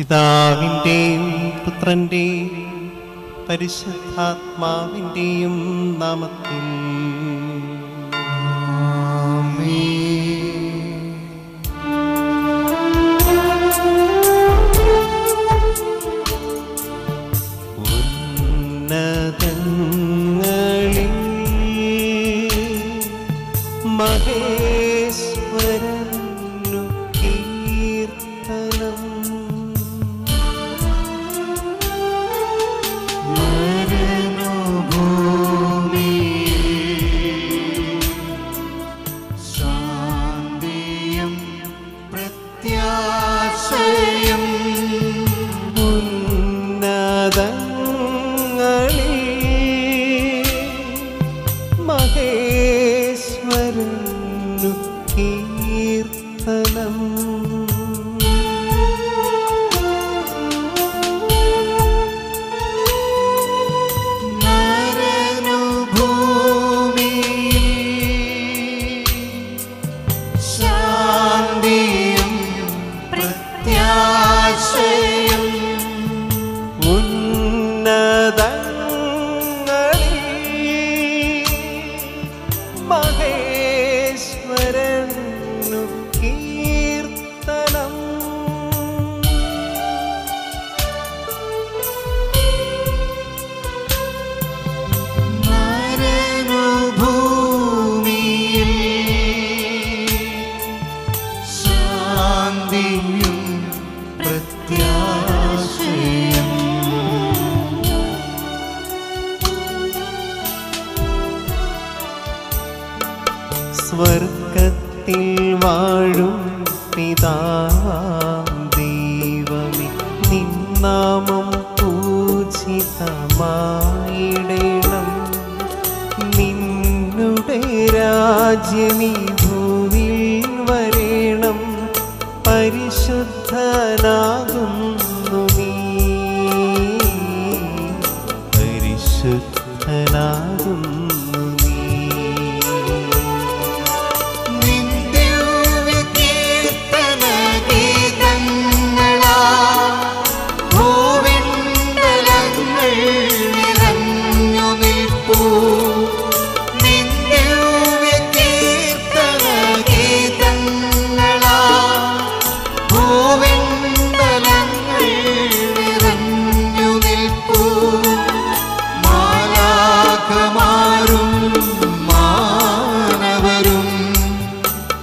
പിതാവിൻ്റെയും പുത്രൻ്റെയും പരിശുദ്ധാത്മാവിൻ്റെയും നാമത്തിൽ ഉന്നതങ്ങളിൽ മഹേശ്വരനു കീർത്തനം. ശാന്തിയും പ്രത്യാശയും ഉന്നതങ്ങളിൽ മഹേശ്വരനു കീർത്തനം. ശാന്തിയും പ്രത്യാശയും ഉന്നതങ്ങളിൽ മഹേശ്വരനു കീർത്തനം. ഭൂമിയിൽ ശാന്തിയും പ്രത്യാശയും സ്വർഗത്തിൽ വാഴും പിതാവാം ദൈവമേ, നിൻ നാമം പൂജിതമായിടണം. നിന്നുടെ രാജ്യമീ ഭൂമിയിൽ വരേണം. പരിശുദ്ധനാകുന്നു നീ, പരിശുദ്ധനാകുന്നു നീ.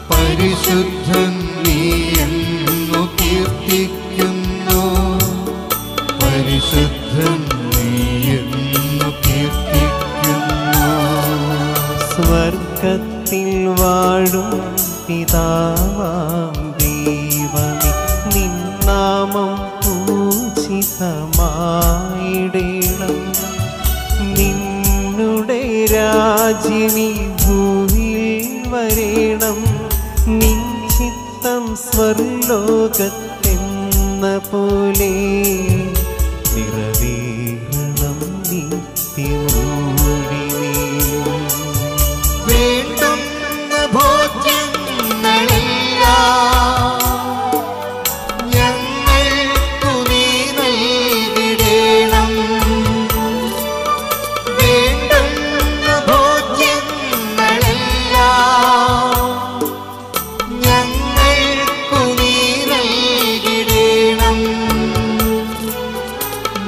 പരിശുദ്ധൻ നീ എന്നു കീർത്തിക്കുന്നു, പരിശുദ്ധൻ നീ എന്നു കീർത്തിക്കുന്നു. സ്വർഗത്തിൽ വാഴും പിതാവാം ദൈവമേ, നിൻ നാമം പൂജിതമായിടണം. നിന്നുടെ രാജ്യമീ ഭൂമിയിൽ വരേണം. നിൻ ചിത്തം സ്വർലോകത്തെന്ന പോലെ നിറവേറണം നിത്യമൂഴിമേലും. വേണ്ടുന്ന ഭോജ്യങ്ങളെല്ലാം ഞങ്ങൾക്കു നീ നൽകിടേണം. വേണ്ടുന്ന ഭോജ്യങ്ങളെല്ലാം ഞങ്ങൾക്കു നീ നൽകിടേണം.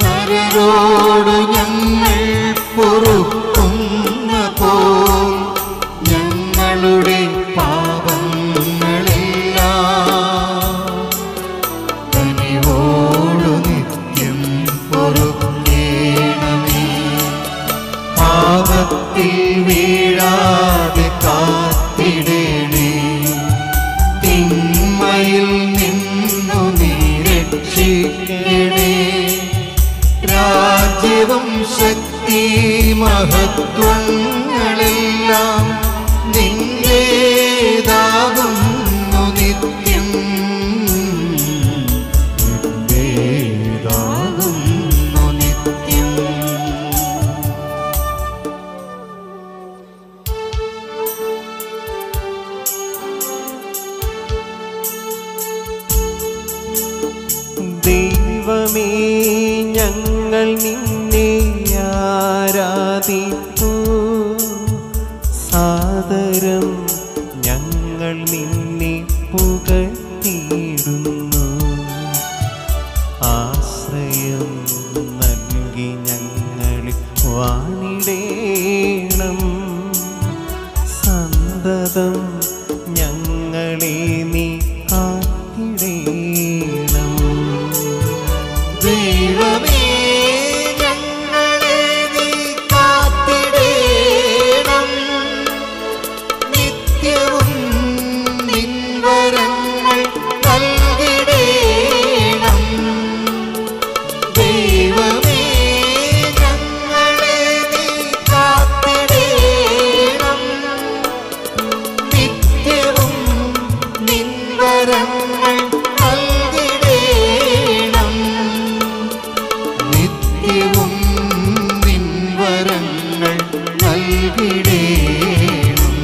നരരോട് ഞങ്ങൾ പൊറുക്കുന്ന പോൽ ഞങ്ങളുടെ പാപങ്ങളെല്ലാം കനിവോടു നിത്യം പൊറുക്കേണമേ. പാപത്തിൽ വീഴാതെ കാത്തിടേണേ, തിന്മയിൽ നിന്നു നീ രക്ഷിക്കണേ. രാജ്യവും ശക്തി മഹത്വങ്ങളെല്ലാം നിന്റേതാകുന്നു നിത്യം, നിന്റേതാകുന്നു നിത്യം. ദൈവമേ ഞങ്ങൾ നിന്നെ ആരാധിപ്പൂ, സാദരം ഞങ്ങൾ നിന്നെ പുകഴ്ത്തിയിടുന്നു. ആശ്രയം നൽകി ഞങ്ങളിൽ വാണിടേണം, സന്തതം ഞങ്ങളെ നീ കാത്തിടേണം. ദൈവമേ ഞങ്ങളെ നീ കാത്തിടേണം, നിത്യവും നിൻ വരങ്ങൾ നൽകിടേണം. ദൈവമേ ഞങ്ങളെ നീ കാത്തിടേണം, നിത്യവും നിൻ വരങ്ങൾ നൽകിടേണം. നിത്യവും നിൻ വരങ്ങൾ നൽകിടേണം.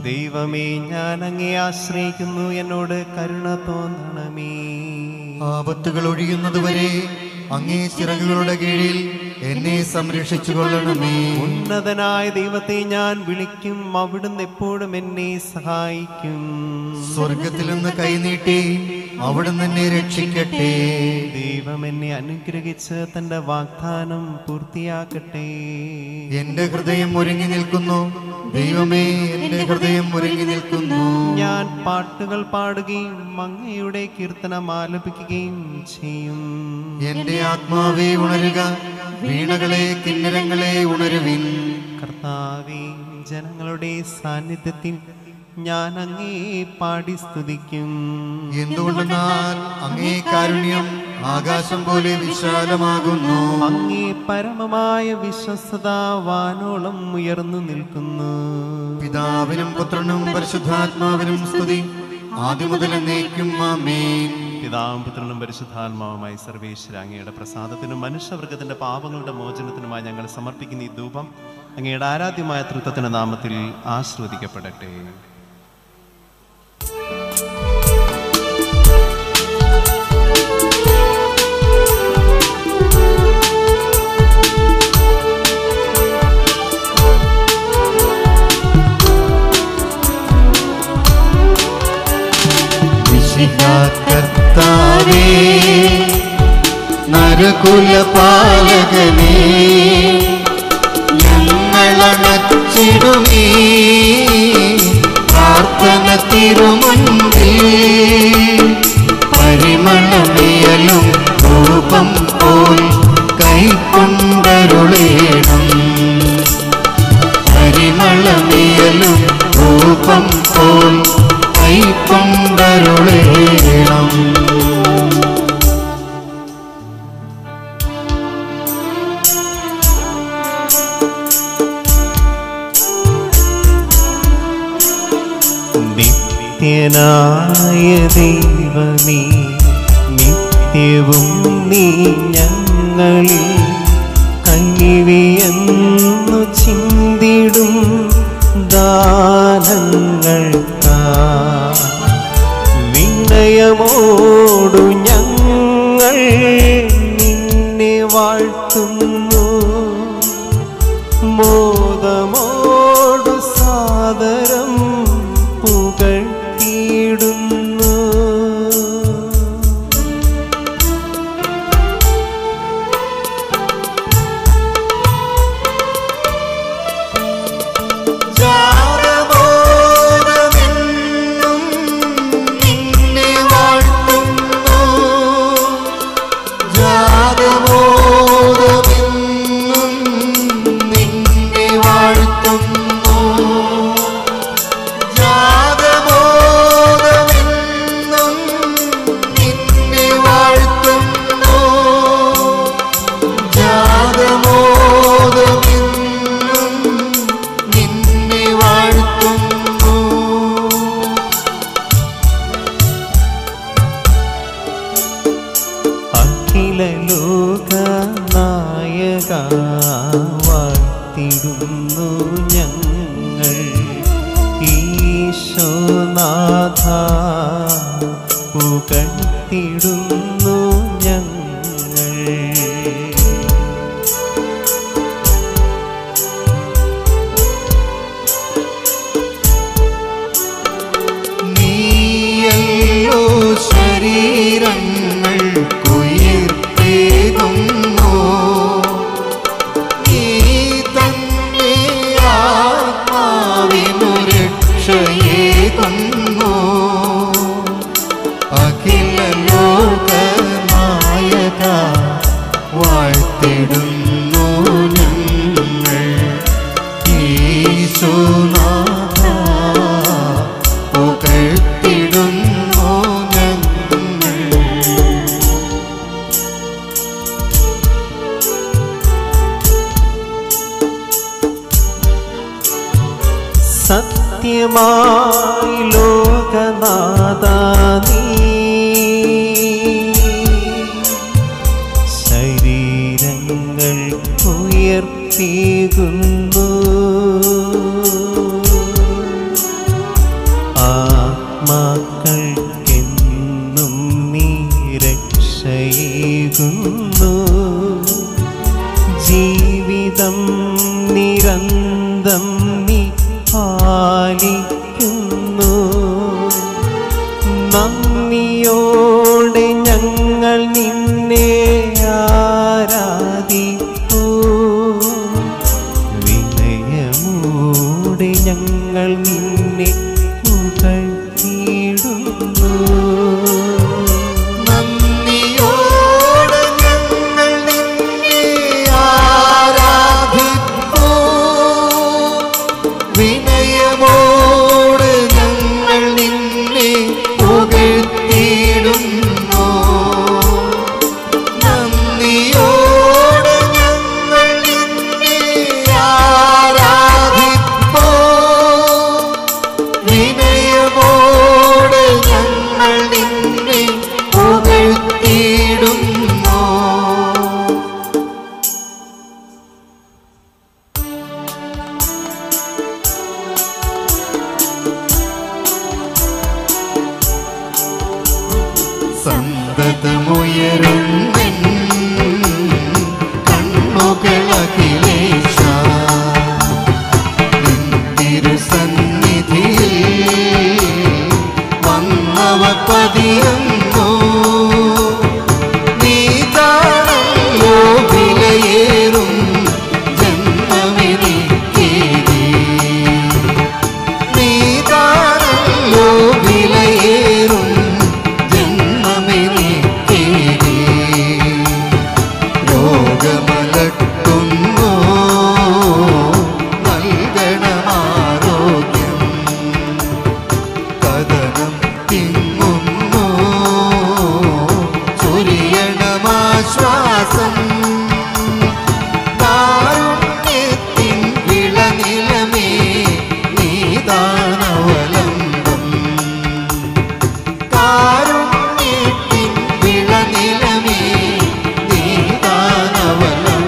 ദൈവമേ ഞാൻ അങ്ങേ ആശ്രയിക്കുന്നു, എന്നോട് കരുണ തോന്നണമേ. ആപത്തുകൾ ഒഴിയുന്നതുവരെ അങ്ങേ ചിറകുകളുടെ കീഴിൽ എന്നെ സംരക്ഷിച്ചു കൊള്ളണമേ. ഉന്നതനായ ദൈവത്തെ ഞാൻ വിളിക്കും, അവിടുന്ന് എപ്പോഴും എന്നെ സഹായിക്കും. സ്വർഗത്തിൽ നിന്ന് കൈനീട്ടി അവിടുന്ന് എന്നെ രക്ഷിക്കട്ടെ. ദൈവം എന്നെ അനുഗ്രഹിച്ച് തന്റെ വാഗ്ദാനം പൂർത്തിയാക്കട്ടെ. എന്റെ ഹൃദയം ഒരുങ്ങി നിൽക്കുന്നു, ദൈവമേ എന്റെ ഹൃദയം ഒരുങ്ങി നിൽക്കുന്നു. ഞാൻ പാട്ടുകൾ പാടുകയും അങ്ങയുടെ കീർത്തനം ആലപിക്കുകയും ചെയ്യും. എന്റെ ആത്മാവേ ഉണരുക, വീണകളെ കിന്നരങ്ങളെ ഉണരുവിൻ. കർത്താവേ, ജനങ്ങളുടെ സാന്നിധ്യത്തിൽ ഞാൻ അങ്ങേ പാടി സ്തുതിക്കും. എന്തുകൊണ്ടെന്നാൽ അങ്ങേ കാരുണ്യം ആകാശം പോലെ വിശാലമാകുന്നു. അങ്ങേ പരമമായ വിശ്വസ്തത വാനോളം ഉയർന്നു നിൽക്കുന്നു. പിതാവിനും പുത്രനും പരിശുദ്ധാത്മാവിനും സ്തുതി, ആദ്യം മുതൽ എന്നേക്കും ആമേൻ. പിതാവും പുത്രനും പരിശുദ്ധാത്മാവുമായി സർവേശ്വര അങ്ങയുടെ പ്രസാദത്തിനും മനുഷ്യവർഗത്തിന്റെ പാപങ്ങളുടെ മോചനത്തിനുമായി ഞങ്ങൾ സമർപ്പിക്കുന്ന ഈ ധൂപം അങ്ങയുടെ ആരാധ്യമായ തൃത്വത്തിന്റെ നാമത്തിൽ ആശ്രവദിക്കപ്പെടട്ടെ. കർത്താവേ, നരകുലപാലകനേ, ഞങ്ങളണച്ചിടുമീ പ്രാർത്ഥന തിരുമുൻപിൽ. പരിമളമേലും രൂപം പോൽ കൈക്കൊണ്ടരുളേണം. പരിമളമേലും രൂപം പോൽ കൈക്കൊണ്ടരുളേണം. നിത്യനായ ദൈവമേ, നിത്യവും നീ ഞങ്ങളിൽ കനിവിയെന്നു ചിന്തിടും ദാനങ്ങൾക്കാ വിനയമോടു ഞങ്ങൾ നിന്നെ വാഴ്ത്തുന്നു. മോദമോടു സാദരം പുകഴ്ത്തിയിടുന്നു. ലോകനായക വാഴ്ത്തിടുന്നു ഞങ്ങൾ. ഈശോനാഥ പുകഴ്ത്തി പുകഴ്ത്തിടുന്നു ഞങ്ങൾ. നീയല്ലോ ശരീരങ്ങൾ കുയിർത്തേകുന്നു, നീ തന്നെ ആത്മാവിനു രക്ഷയേകുന്നു. അഖില ലോകനായക വാഴ്ത്തിടുന്നു ഞങ്ങൾ. ഈശോനാഥ പുകഴ്ത്തിടുന്നു ഞങ്ങൾ. സത്യമായി ലോകനാഥ നീ ശരീരങ്ങൾ ഉയർത്തികുന്നു, ആത്മാക്കൾക്കെന്നും നീ രക്ഷയേകുന്നു. ജീവിതം നിരന്തം നീ പാലിക്കുന്നു. നന്ദിയോടെ ഞങ്ങൾ നിന്നെ ആരാധിപ്പൂ, വിനയമോടെ ഞങ്ങൾ നിന്നെ പുകഴ്ത്തിയിടുന്നു. നന്ദിയോടെ ഞങ്ങൾ നിന്നെ ആരാധിപ്പൂ, വിനയമോടെ ഞങ്ങൾ നിന്നെ പുകഴ്ത്തിയിടുന്നു. നന്ദിയോടെ ഞങ്ങൾ നിന്നെ ആരാധിപ്പൂ, വിനയമോടെ ഞങ്ങൾ നിന്നെ പുകഴ്ത്തിയിടുന്നു. സന്തതമുയരുന്നെൻ കണ്ണുകളഖിലേശ, നിൻ തിരുസന്നിധിയിൽ വന്നവ പതിയുന്നു. നീതാണല്ലോ വിലയേറും ജന്മമെനിക്കേകി, നീതാണല്ലോ വിലയേറും ജന്മമെനിക്കേകി. രോഗമലട്ടുന്നു നൽകണമാരോഗ്യം, കഥനം തിങ്ങുന്നു ചൊരിയണമാശ്വാസം. കാരുണ്യത്തിൻ വിളനിലമേ നീദാനവലംബം, കാരുണ്യത്തിൻ വിളനിലമേ നീദാനവലംബം.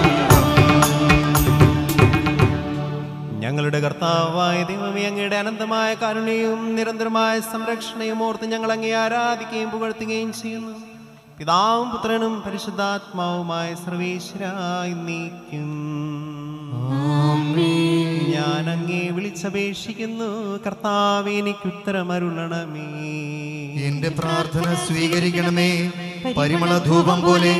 ഞങ്ങളുടെ കർത്താവായ ദൈവമേ, അങ്ങയുടെ അനന്തമായ കാരുണ്യവും നിരന്തരമായ സംരക്ഷണയും ഓർത്ത് ഞങ്ങൾ അങ്ങേ ആരാധിക്കുകയും പുകഴ്ത്തുകയും ചെയ്യുന്നു. പിതാവും പുത്രനും പരിശുദ്ധാത്മാവുമായ സർവേശ്വരായി നീക്കും. ഞാൻ അങ്ങേ വിളിച്ചപേക്ഷിക്കുന്നു, കർത്താവേ എനിക്ക് ഉത്തരമരുളണമേ. എന്റെ പ്രാർത്ഥന സ്വീകരിക്കണമേ, പരിമള ധൂപം പോലെ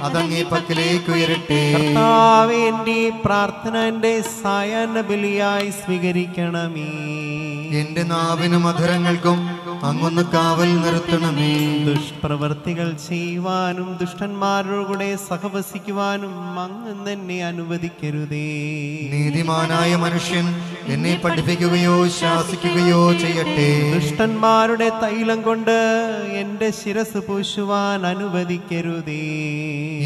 അതങ്ങേ പക്കലേക്ക് ഉയരട്ടെ. കർത്താവേ, എന്റെ പ്രാർത്ഥന എന്റെ സായാഹ്ന ബലിയായി സ്വീകരിക്കണമേ. എന്റെ നാവിനും അധരങ്ങൾക്കും അങ്ങൊന്ന് കാവൽ നിർത്തണമേ. ദുഷ്പ്രവർത്തികൾ ചെയ്യുവാനും ദുഷ്ടന്മാരുടെ കൂടെ സഹവസിക്കുവാനും അങ്ങ് എന്നെ അനുവദിക്കരുതേ. നീതിമാനായ മനുഷ്യൻ എന്നെ പഠിപ്പിക്കുകയോ ശാസിക്കുകയോ ചെയ്യട്ടെ. ദുഷ്ടന്മാരുടെ തൈലം കൊണ്ട് എന്റെ ശിരസ് പൂശുവാൻ അനുവദിക്കരുതേ.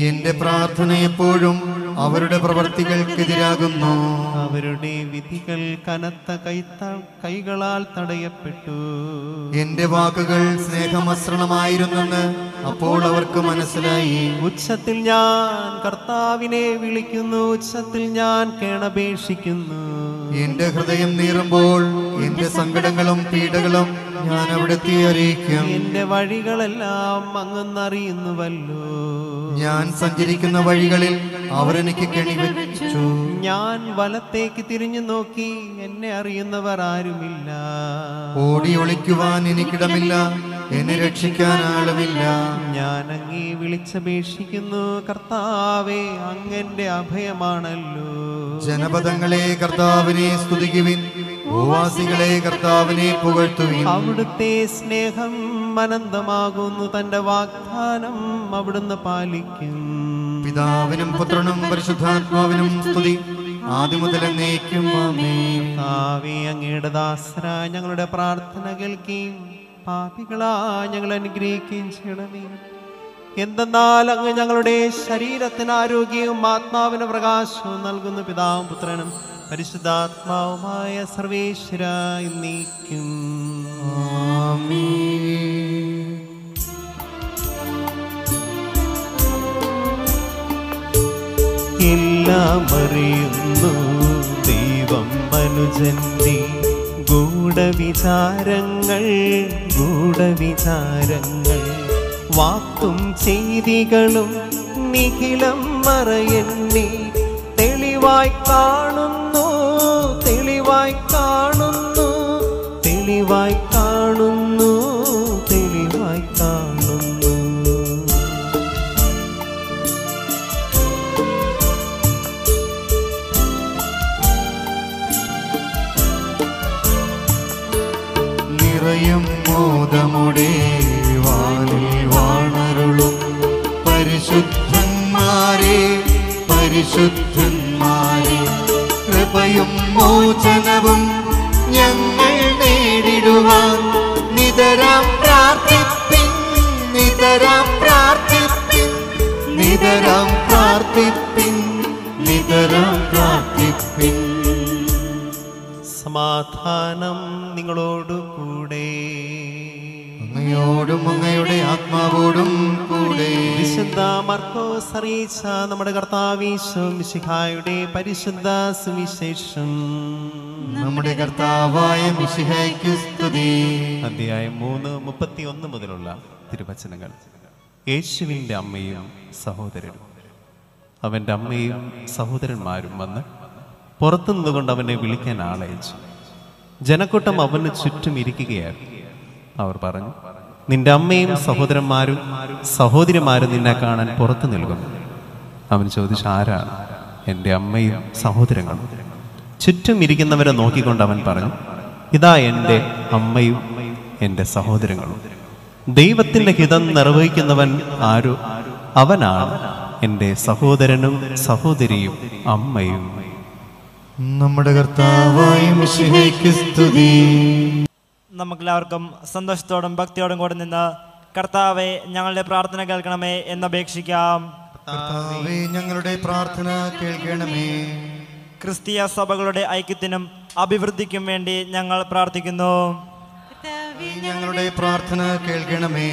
എന്റെ പ്രാർത്ഥന എപ്പോഴും അവരുടെ പ്രവർത്തികൾക്കെതിരാകുന്നു. അവരുടെ വിധികൾ കനത്ത കൈകളാൽ തടയപ്പെട്ടു. എന്റെ വാക്കുകൾ സ്നേഹമസൃണമായിരുന്നെന്ന് അപ്പോൾ അവർക്ക് മനസ്സിലായി. ഉച്ചത്തിൽ ഞാൻ കർത്താവിനെ വിളിക്കുന്നു, ഉച്ചത്തിൽ ഞാൻ കേണപേക്ഷിക്കുന്നു. എന്റെ ഹൃദയം നീറുമ്പോൾ എന്റെ സങ്കടങ്ങളും പീഡകളും ഞാൻ അവിടുത്തെ അറിയിക്കും. എന്റെ വഴികളെല്ലാം അങ്ങെന്നറിയുന്നുവല്ലോ. ഞാൻ സഞ്ചരിക്കുന്ന വഴികളിൽ അവർ എനിക്ക് കെണിവെച്ചു. ഞാൻ വലത്തേക്ക് തിരിഞ്ഞു നോക്കി, എന്നെ അറിയുന്നവർ ആരുമില്ല. ഓടി ഒളിക്കുവാൻ എനിക്കിടമില്ല, എന്നെ രക്ഷിക്കാൻ ആളുമില്ല. ഞാൻ അങ്ങേ വിളിച്ചപേക്ഷിക്കുന്നു, കർത്താവേ, അങ്ങന്റെ അഭയമാണല്ലോ. ജനപദങ്ങളെ കർത്താവിനെ സ്തുതിക്കുവിൻ, ഭൂവാസികളെ കർത്താവിനെ പുകഴ്ത്തുവിൻ. അവിടുത്തെ സ്നേഹം അനന്തമാകുന്നു, തന്റെ വാഗ്ദാനം അവിടുന്ന് പാലിക്കും. പിതാവിനും പുത്രനും പരിശുദ്ധാത്മാവിനും സ്തുതി, ആദ്യം മുതൽ എന്നേക്കും ആമേൻ. കർത്താവേ, അങ്ങയുടെ ദാസരായ ഞങ്ങളുടെ പ്രാർത്ഥന കേൾക്കുകയും പാപികളായ ഞങ്ങളെ അനുഗ്രഹിക്കുകയും ചെയ്യണമേ. എന്തെന്നാൽ അങ്ങ് ഞങ്ങളുടെ ശരീരത്തിന് ആരോഗ്യവും ആത്മാവിന് പ്രകാശവും നൽകുന്ന പിതാവും പുത്രനും പരിശുദ്ധാത്മാവുമായ സർവേശ്വര എന്നേക്കും ആമേൻ. എല്ലാം അറിയുന്നു ദൈവം മനുജന്റെ ഗൂഢവിചാരങ്ങൾ വാക്കും ചെയ്തികളും നിഖിലം മറയെണ്ണി തെളിവായി കാണുന്നു തെളിവായി കാണുന്നു തെളിവായി കാണുന്നു തെളിവായി കാണുന്നു. നിറയും മോദമുടെ വാനിൽ വാണരുളും പരിശുദ്ധന്മാരെ പരിശുദ്ധന്മാരെ, കൃപയും മോചനവും ഞങ്ങൾ നേടിടുവാൻ നിതരാം പ്രാർത്ഥിപ്പിൻ നിതരാം പ്രാർത്ഥിപ്പിൻ നിതരാം പ്രാർത്ഥിപ്പിൻ നിതരാം പ്രാർത്ഥിപ്പിൻ. സമാധാനം നിങ്ങളോടുകൂടെ. അങ്ങയോടും അങ്ങയുടെ ആത്മാവോടും കൂടെ. വിശുദ്ധ മർക്കോസ് അറിയിച്ച നമ്മുടെ കർത്താവീശോ മിശിഹായുടെ പരിശുദ്ധ സുവിശേഷം. നമ്മുടെ കർത്താവായ മിശിഹായ്ക്ക് സ്തുതി. അധ്യായം 3:31 മുതലുള്ള തിരുവചനങ്ങൾ. യേശുവിൻ്റെ അമ്മയും സഹോദരനും അവൻ്റെ അമ്മയും സഹോദരന്മാരും വന്ന് പുറത്തു നിന്നുകൊണ്ട് അവനെ വിളിക്കാൻ ആളയച്ചു. ജനക്കൂട്ടം അവന് ചുറ്റും ഇരിക്കുകയായിരുന്നു. അവർ പറഞ്ഞു, നിന്റെ അമ്മയും സഹോദരന്മാരും സഹോദരിമാരും നിന്നെ കാണാൻ പുറത്തു നിൽക്കുന്നു. അവൻ ചോദിച്ചു, ആരാണ് എൻ്റെ അമ്മയും സഹോദരങ്ങളും? ചുറ്റും ഇരിക്കുന്നവരെ നോക്കിക്കൊണ്ട് അവൻ പറഞ്ഞു, ഇതാ എൻ്റെ അമ്മയും എൻ്റെ സഹോദരങ്ങളും. ദൈവത്തിൻ്റെ ഹിതം നിർവഹിക്കുന്നവൻ ആരോ അവനാണ് എൻ്റെ സഹോദരനും സഹോദരിയും അമ്മയും. നമ്മുടെ കർത്താവായ മിശിഹായ്ക്ക് സ്തുതി. നമുക്കെല്ലാവർക്കും സന്തോഷത്തോടും ഭക്തിയോടും കൂടെ നിന്ന് കർത്താവെ ഞങ്ങളുടെ പ്രാർത്ഥന കേൾക്കണമേ എന്നപേക്ഷിക്കാം. കർത്താവേ, ഞങ്ങളുടെ പ്രാർത്ഥന കേൾക്കണമേ. ക്രിസ്തീയ സഭകളുടെ ഐക്യത്തിനും അഭിവൃദ്ധിക്കും വേണ്ടി ഞങ്ങൾ പ്രാർത്ഥിക്കുന്നു. ഞങ്ങളുടെ പ്രാർത്ഥന കേൾക്കണമേ.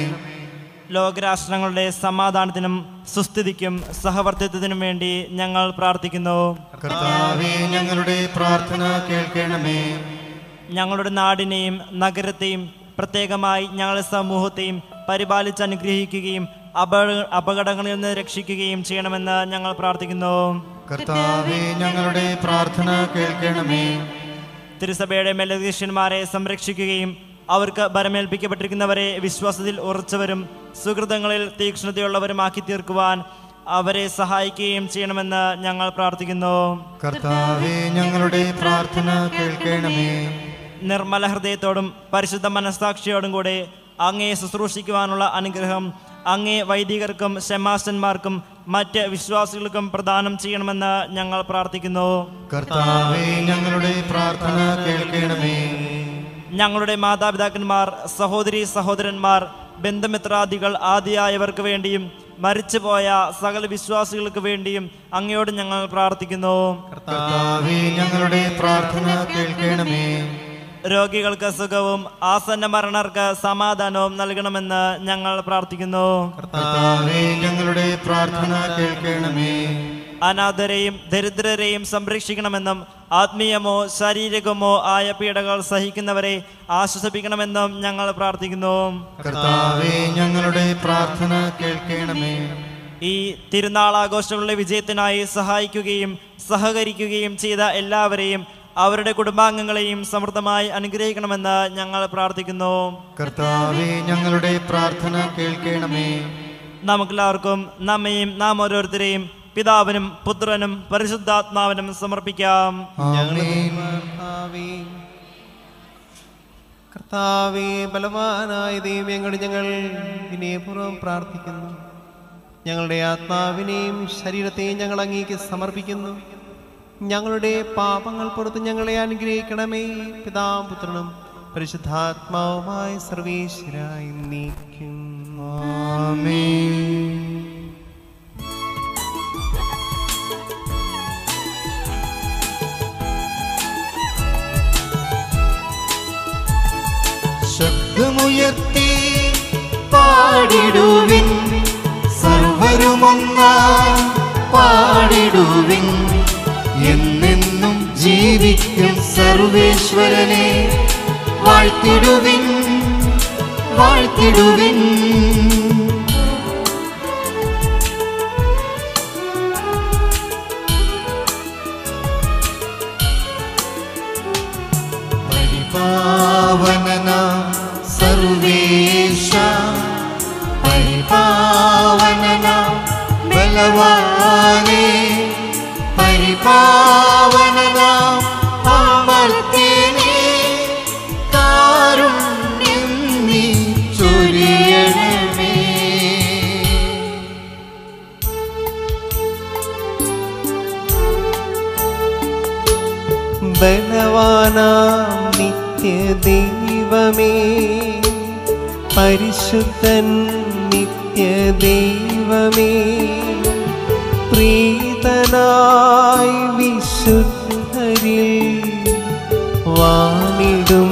ലോകരാഷ്ട്രങ്ങളുടെ സമാധാനത്തിനും സുസ്ഥിതിക്കും സഹവർത്തിത്വത്തിനും വേണ്ടി ഞങ്ങൾ പ്രാർത്ഥിക്കുന്നു. കർത്താവേ, ഞങ്ങളുടെ പ്രാർത്ഥന കേൾക്കണമേ. ഞങ്ങളുടെ നാടിനെയും നഗരത്തെയും പ്രത്യേകമായി ഞങ്ങളുടെ സമൂഹത്തെയും പരിപാലിച്ച് അനുഗ്രഹിക്കുകയും അപകടങ്ങളിൽ നിന്ന് രക്ഷിക്കുകയും ചെയ്യണമെന്ന് ഞങ്ങൾ പ്രാർത്ഥിക്കുന്നു. കർത്താവേ, ഞങ്ങളുടെ പ്രാർത്ഥന കേൾക്കണമേ. തിരുസഭയുടെ മേലധ്യക്ഷന്മാരെ സംരക്ഷിക്കുകയും അവർക്ക് ഭരമേൽപ്പിക്കപ്പെട്ടിരിക്കുന്നവരെ വിശ്വാസത്തിൽ ഉറച്ചവരും സുഹൃതങ്ങളിൽ തീക്ഷ്ണതയുള്ളവരുമാക്കി തീർക്കുവാൻ അവരെ സഹായിക്കുകയും ചെയ്യണമെന്ന് ഞങ്ങൾ പ്രാർത്ഥിക്കുന്നു. കർത്താവേ, ഞങ്ങളുടെ പ്രാർത്ഥന കേൾക്കണമേ. നിർമ്മല ഹൃദയത്തോടും പരിശുദ്ധ മനസ്സാക്ഷിയോടും കൂടെ അങ്ങേ ശുശ്രൂഷിക്കുവാനുള്ള അനുഗ്രഹം അങ്ങേ വൈദികർക്കും ശമാശന്മാർക്കും മറ്റ് വിശ്വാസികൾക്കും പ്രദാനം ചെയ്യണമെന്ന് ഞങ്ങൾ പ്രാർത്ഥിക്കുന്നു. കർത്താവേ, ഞങ്ങളുടെ പ്രാർത്ഥന കേൾക്കണമേ. ഞങ്ങളുടെ മാതാപിതാക്കന്മാർ, സഹോദരി സഹോദരന്മാർ, ബന്ധുമിത്രാദികൾ ആദിയായവർക്ക് വേണ്ടിയും മരിച്ചുപോയ സകല വിശ്വാസികൾക്ക് വേണ്ടിയും അങ്ങയോട് ഞങ്ങൾ പ്രാർത്ഥിക്കുന്നു. കർത്താവേ, ഞങ്ങളുടെ പ്രാർത്ഥന കേൾക്കണമേ. രോഗികൾക്ക് സുഖവും ആസന്ന മരണർക്ക് സമാധാനവും നൽകണമെന്ന് ഞങ്ങൾ പ്രാർത്ഥിക്കുന്നു. കർത്താവേ, ഞങ്ങളുടെ പ്രാർത്ഥന കേൾക്കണമേ. അനാഥരെയും ദരിദ്രരെയും സംരക്ഷിക്കണമെന്നും ആത്മീയമോ ശാരീരികമോ ആയ പീഡകൾ സഹിക്കുന്നവരെ ആശ്വസിപ്പിക്കണമെന്നും ഞങ്ങൾ പ്രാർത്ഥിക്കുന്നു. കർത്താവേ, ഞങ്ങളുടെ പ്രാർത്ഥന കേൾക്കണമേ. ഈ തിരുനാൾ ആഘോഷങ്ങളുടെ വിജയത്തിനായി സഹായിക്കുകയും സഹകരിക്കുകയും ചെയ്ത എല്ലാവരെയും അവരുടെ കുടുംബാംഗങ്ങളെയും സമൃദ്ധമായി അനുഗ്രഹിക്കണമെന്ന് ഞങ്ങൾ പ്രാർത്ഥിക്കുന്നു. കർത്താവേ, ഞങ്ങളുടെ പ്രാർത്ഥന കേൾക്കണമേ. നമുക്കെല്ലാവർക്കും നമ്മയും നാം ഓരോരുത്തരെയും പിതാവിനും പുത്രനും പരിശുദ്ധാത്മാവിനും സമർപ്പിക്കാം. ആമേൻ. കർത്താവേ, ബലവാനായ ദൈവമേ, ഞങ്ങൾ വിനയപൂർവ്വം പ്രാർത്ഥിക്കുന്നു. ഞങ്ങളുടെ ആത്മാവിനെയും ശരീരത്തെയും ഞങ്ങൾ അങ്ങേക്ക് സമർപ്പിക്കുന്നു. ഞങ്ങളുടെ പാപങ്ങൾ പുറത്ത് ഞങ്ങളെ അനുഗ്രഹിക്കണമേ. പിതാവും പുത്രനും പരിശുദ്ധാത്മാവുമായ സർവേശ്വരായി നീക്കും. ആമേൻ. ശബ്ദമുയർത്തി പാടിടുവിൻ, സർവരുമൊന്നായി പാടിടുവിൻ. എന്നെന്നും ജീവിക്കും സർവേശ്വരനെ വാഴ്ത്തിടുവിൻ, വാഴ്ത്തിടുവിൻ. പരിപാവനനാം സർവേശ, പരിപാവനനാം ബലവാനേ, പരിപാവനനാം അമർത്യനേ, കാരുണ്യം നീ ചൊരിയണമേ. ബലവാനാം നിത്യദൈവമേ, പരിശുദ്ധൻ നിത്യദൈവമേ, പ്രീതനായി വിശുദ്ധരിൽ വാണിടും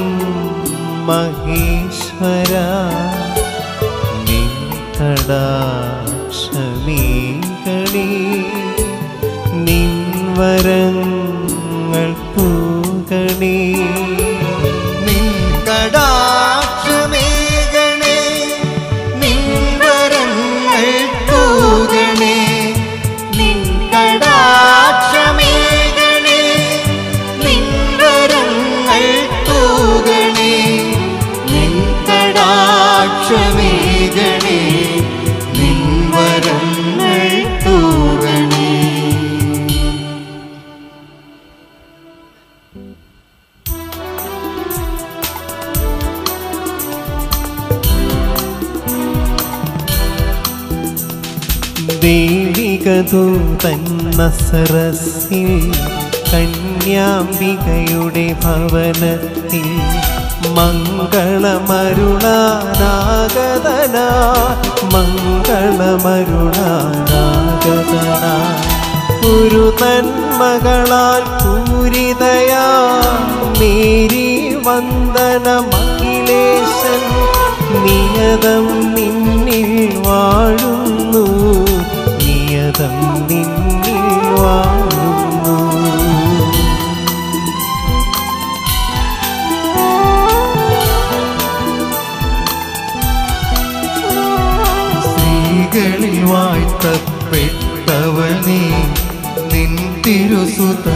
മഹേശ്വര, നിൻ കടാക്ഷമേകണേ, നിൻ വരങ്ങൾ പൂകണേ. നിൻ കടാക്ഷമേകണേ, നിൻ വരങ്ങൾ തൂകണേ. നിൻ കടാക്ഷമേകണേ, നിൻ വരങ്ങൾ തൂകണേ. നിൻ കടാക്ഷമേകണേ, നിൻ വരങ്ങൾ തൂകണേ. ദൈവികദൂതൻ നസറസിൽ കന്യാംബികയുടെ ഭവനത്തിൽ മംഗളമരുളാനാഗതനാ, മംഗളമരുളാനാഗതനാ. ഒരു നന്മകളാൽ പൂരിതയാ മേരി വന്ദനമഖിലേശൻ, നിയതം നിന്നിൽ വാഴുന്നു, നിയതം നിന്നിൽ വാഴുന്നു. സ്ത്രീകളിൽ വാഴ്ത്തപ്പെട്ടവൾ നീ, നിൻ തിരുസുതനാമീശോയും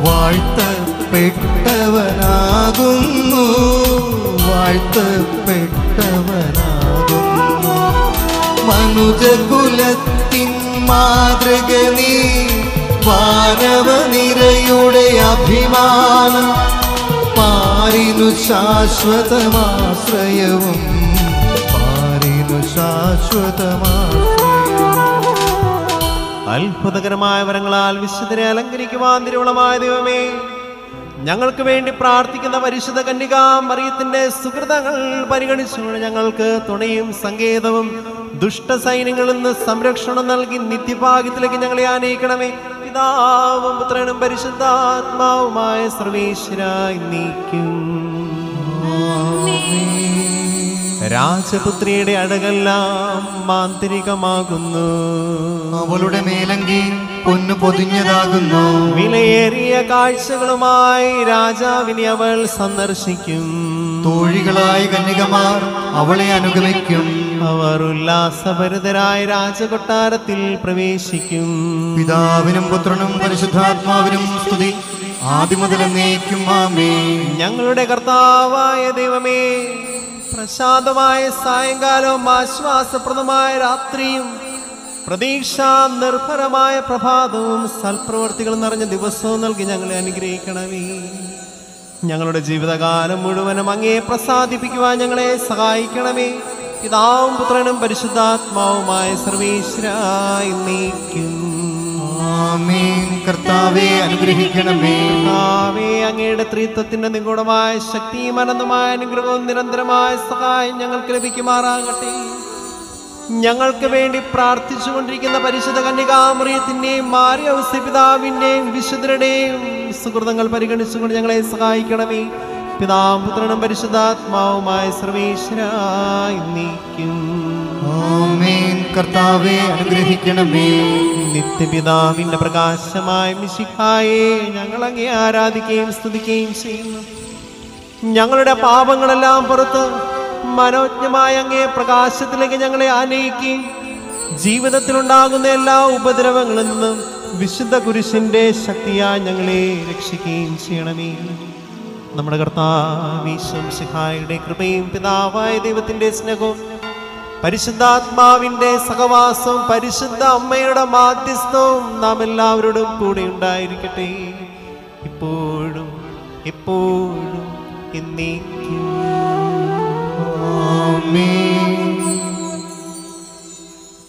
വാഴ്ത്തപ്പെട്ടവനാകുന്നു, വാഴ്ത്തപ്പെട്ടവനാകുന്നു. മനുജകുലത്തിൻ മാതൃക നീ, വാനവനിരയുടെ അഭിമാനം, പാരിനു ശാശ്വതമാശ്രയവും, പാരിനു ശാശ്വതമാശ്രയവും. അത്ഭുതകരമായ വരങ്ങളാൽ വിശുദ്ധരെ അലങ്കരിക്കുവാൻ തിരുവളമായ ദൈവമേ, ഞങ്ങൾക്ക് വേണ്ടി പ്രാർത്ഥിക്കുന്ന പരിശുദ്ധ കന്യകാ മറിയത്തിന്റെ സുഹൃതങ്ങൾ പരിഗണിച്ചുകൊണ്ട് ഞങ്ങൾക്ക് തുണയും സങ്കേതവും ദുഷ്ടസൈന്യങ്ങളിൽ നിന്ന് സംരക്ഷണം നൽകി നിത്യഭാഗ്യത്തിലേക്ക് ഞങ്ങളെ ആനയിക്കണമേ. പിതാവും പുത്രനും പരിശുദ്ധാത്മാവുമായ സർവേശ്വരായി നീക്കും. രാജപുത്രിയുടെ അഴകെല്ലാം മാന്ത്രികമാകുന്നു. അവളുടെ മേലങ്കി പൊന്നു പൊതിഞ്ഞതാകുന്നു. വിലയേറിയ കാഴ്ചകളുമായി രാജാവിനെ അവൾ സന്ദർശിക്കും. തോഴികളായ കന്യകമാർ അവളെ അനുഗമിക്കും. അവർ ഉല്ലാസഭരിതരായ രാജകൊട്ടാരത്തിൽ പ്രവേശിക്കും. പിതാവിനും പുത്രനും പരിശുദ്ധാത്മാവിനും സ്തുതി, ആദിമുതൽ എന്നേക്കും ആമേൻ. ഞങ്ങളുടെ കർത്താവായ ദൈവമേ, പ്രശാന്തമായ സായങ്കാലവും ആശ്വാസപ്രദമായ രാത്രിയും പ്രതീക്ഷാ നിർഭരമായ പ്രഭാതവും സൽപ്രവർത്തികൾ നിറഞ്ഞ ദിവസവും നൽകി ഞങ്ങളെ അനുഗ്രഹിക്കണമേ. ഞങ്ങളുടെ ജീവിതകാലം മുഴുവനും അങ്ങയെ പ്രസാദിപ്പിക്കുവാൻ ഞങ്ങളെ സഹായിക്കണമേ. പിതാവും പുത്രനും പരിശുദ്ധാത്മാവുമായ സർവേശ്വരായി നീക്കും. ആമേൻ. കർത്താവേ അനുഗ്രഹിക്കണമേ. കർത്താവേ, അങ്ങയുടെ ത്രിത്വത്തിന്റെ നിഗൂഢമായ ശക്തിയും അനന്തമായ അനുഗ്രഹവും നിരന്തരമായ സഹായം ഞങ്ങൾക്ക് ലഭിക്കുമാറാകട്ടെ. ഞങ്ങൾക്ക് വേണ്ടി പ്രാർത്ഥിച്ചുകൊണ്ടിരിക്കുന്ന പരിശുദ്ധ കന്യകാമറിയത്തിന്റെയും മാറിയ പിതാവിന്റെയും വിശുദ്ധരുടെയും സുഹൃതങ്ങൾ പരിഗണിച്ചുകൊണ്ട് ഞങ്ങളെ സഹായിക്കണമേ. പിതാവും പുത്രനും പരിശുദ്ധാത്മാവുമായ സർവേശ്വരായി നീക്കും. ആമേൻ. കർത്താവേ അനുഗ്രഹിക്കണമേ. നിത്യപിതാവിന്റെ പ്രകാശമായ മിശിഹായെ ഞങ്ങൾ അങ്ങേ ആരാധിക്കുകയും സ്തുതിക്കുകയും ചെയ്യുന്നു. ഞങ്ങളുടെ പാപങ്ങളെല്ലാം പുറത്ത് മനോജ്ഞമായ അങ്ങേ പ്രകാശത്തിലേക്ക് ഞങ്ങളെ ആനയിക്കുകയും ജീവിതത്തിലുണ്ടാകുന്ന എല്ലാ ഉപദ്രവങ്ങളിൽ നിന്നും വിശുദ്ധ കുരിശിന്റെ ശക്തിയായി ഞങ്ങളെ രക്ഷിക്കുകയും ചെയ്യണമേ. നമ്മുടെ കർത്താവ് ഈശോ മിശിഹായുടെ കൃപയും പിതാവായ ദൈവത്തിന്റെ സ്നേഹവും പരിശുദ്ധാത്മാവിന്റെ സഹവാസവും പരിശുദ്ധ അമ്മയുടെ മാധ്യസ്ഥവും നാം എല്ലാവരോടും കൂടെ ഉണ്ടായിരിക്കട്ടെ, ഇപ്പോഴും എപ്പോഴും എന്നേക്കും. ആമേൻ.